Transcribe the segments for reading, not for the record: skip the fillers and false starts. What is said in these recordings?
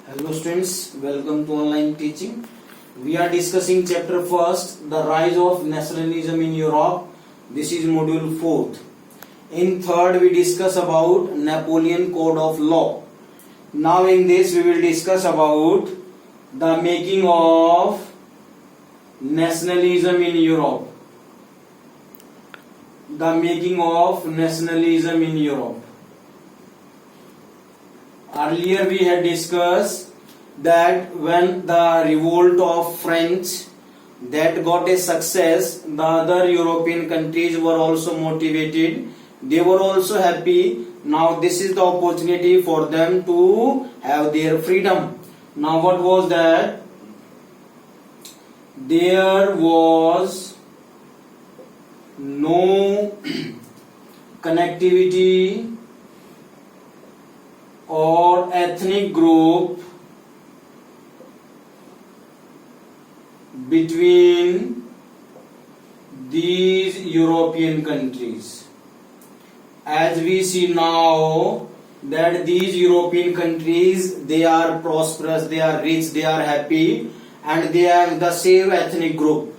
Hello students, welcome to online teaching. We are discussing chapter first, the rise of nationalism in Europe. This is module 4th. In third we discuss about Napoleon Code of Law. Now in this we will discuss about the making of nationalism in Europe. The making of nationalism in Europe. Earlier we had discussed that when the revolt of French that got a success, the other European countries were also motivated. They were also happy. Now this is the opportunity for them to have their freedom. Now what was that? There was no connectivity or ethnic group between these European countries. As we see now that these European countries, they are prosperous, they are rich, they are happy, and they have the same ethnic group.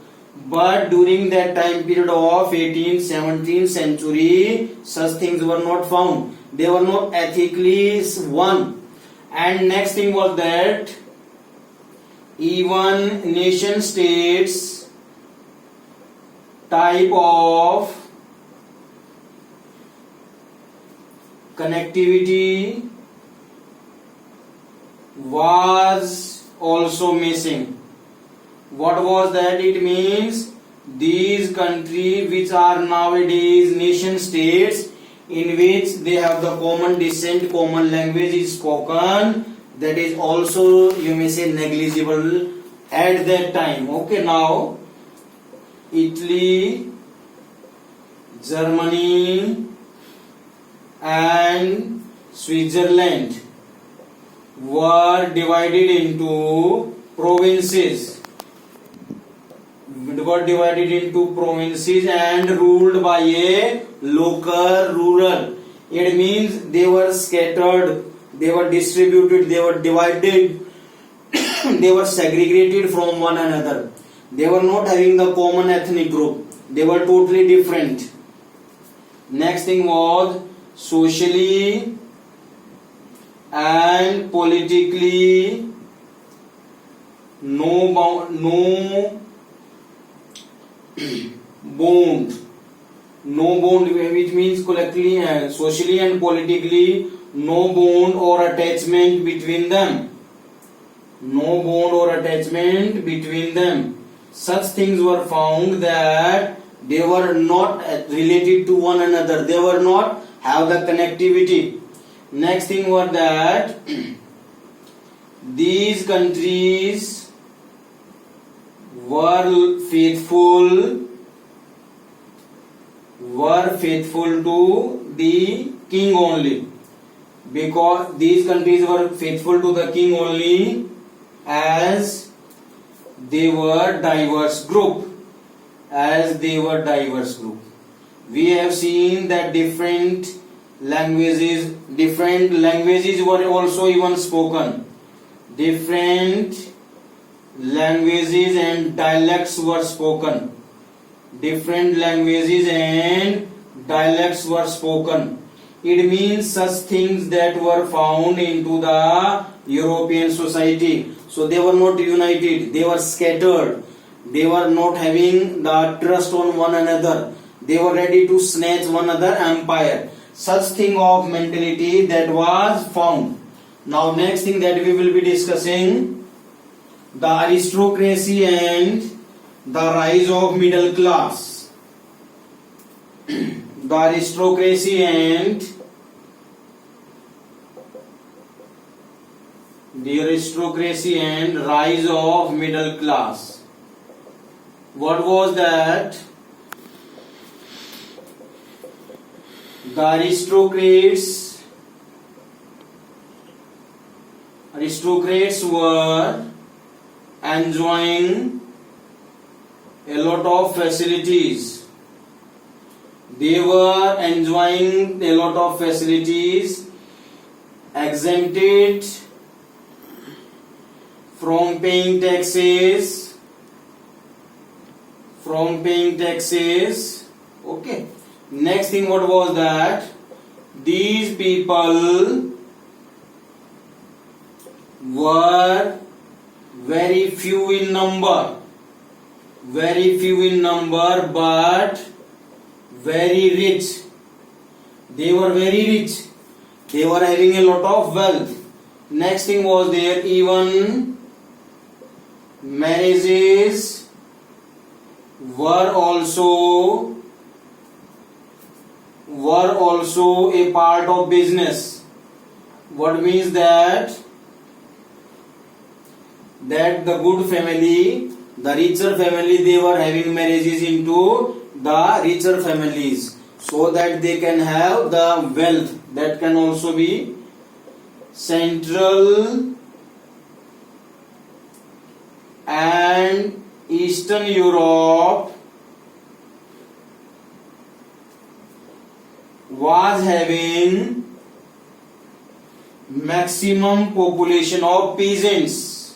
But during that time period of 18th, 17th century, such things were not found. They were not ethically one. And next thing was that even nation states type of connectivity was also missing. What was that? It means these countries which are nowadays nation states, in which they have the common descent, common language is spoken, that is also, you may say, negligible at that time. Okay, now Italy, Germany and Switzerland were divided into provinces. And ruled by a local ruler. It means they were scattered, they were distributed, they were divided, they were segregated from one another. They were not having the common ethnic group. They were totally different. Next thing was socially and politically no bond, which means collectively and socially and politically no bond or attachment between them. No bond or attachment between them. Such things were found that they were not related to one another. They were not have the connectivity. Next thing was that these countries were faithful to the king only, because these countries were faithful to the king only as they were diverse group. We have seen that different languages were also even spoken. Different languages and dialects were spoken. It means such things that were found into the European society. So they were not united, they were scattered. They were not having the trust on one another. They were ready to snatch one another empire. Such thing of mentality that was found. Now next thing that we will be discussing, the aristocracy and the rise of middle class. The aristocracy and rise of middle class. What was that? The aristocrats were enjoying a lot of facilities. They were enjoying a lot of facilities exempted from paying taxes, okay. Next thing, what was that? These people were very few in number, but very rich. They were very rich. They were having a lot of wealth. Next thing was there, even marriages were also a part of business. What means that the good family, the richer family, they were having marriages into the richer families, so that they can have the wealth. That can also be Central and Eastern Europe was having maximum population of peasants,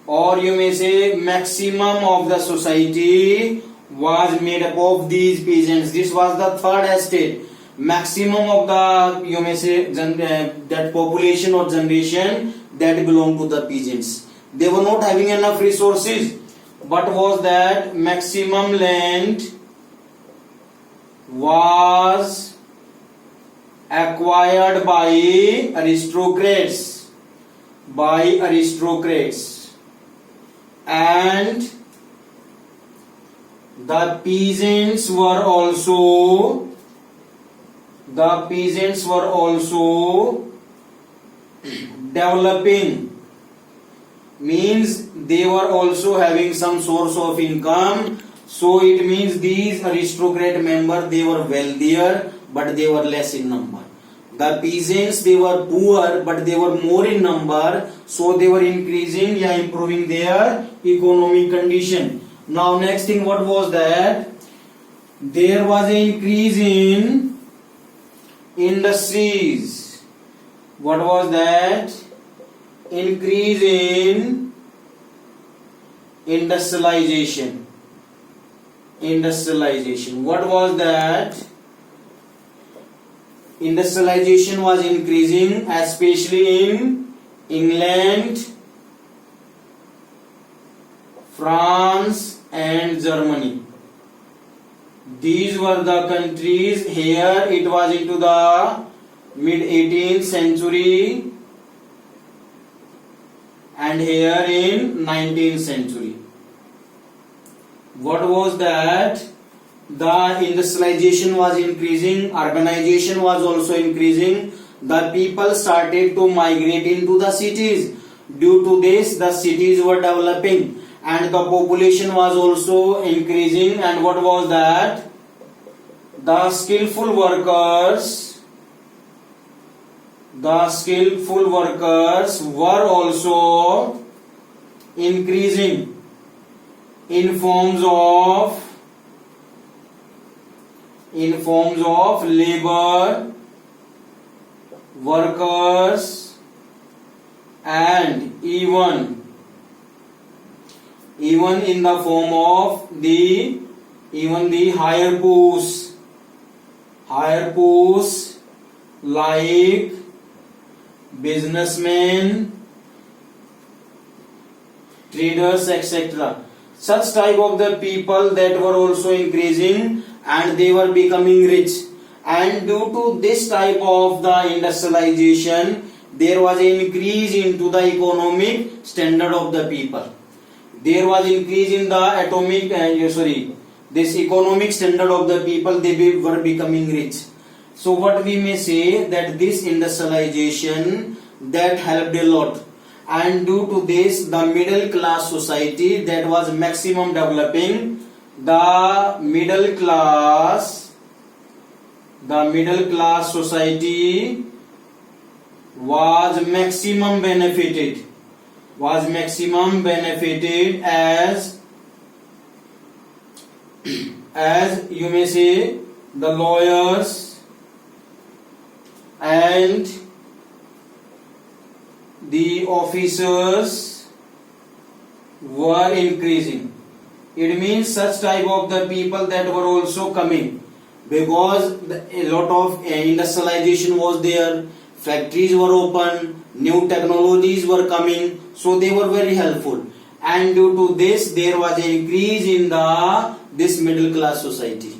or you may say maximum of the society was made up of these peasants. This was the third estate. Maximum of the, you may say, that population or generation that belonged to the peasants. They were not having enough resources, but was that maximum land was acquired by aristocrats, and the peasants were also developing, means they were also having some source of income. So it means these aristocrat members, they were wealthier, but they were less in number. The peasants, they were poor, but they were more in number, so they were improving their economic condition. Now next thing, what was that? There was an increase in industries. What was that? Increase in industrialization. What was that? Industrialization was increasing, especially in England, France and Germany. These were the countries. Here it was into the mid 18th century, and here in 19th century. What was that? The industrialization was increasing, urbanization was also increasing. The people started to migrate into the cities. Due to this, the cities were developing and the population was also increasing. And what was that? The skillful workers were also increasing in forms of labor workers, and even in the form of the higher posts like businessmen, traders, etc. Such type of the people that were also increasing and they were becoming rich. And due to this type of the industrialization, there was an increase into the economic standard of the people. There was increase in the this economic standard of the people. They were becoming rich. So what we may say, that this industrialization that helped a lot, and due to this the middle class society that was maximum developing, the middle class society was maximum benefited as you may say the lawyers and the officers were increasing. It means such type of the people that were also coming, because a lot of industrialization was there, factories were open, new technologies were coming, so they were very helpful, and due to this there was an increase in the this middle class society.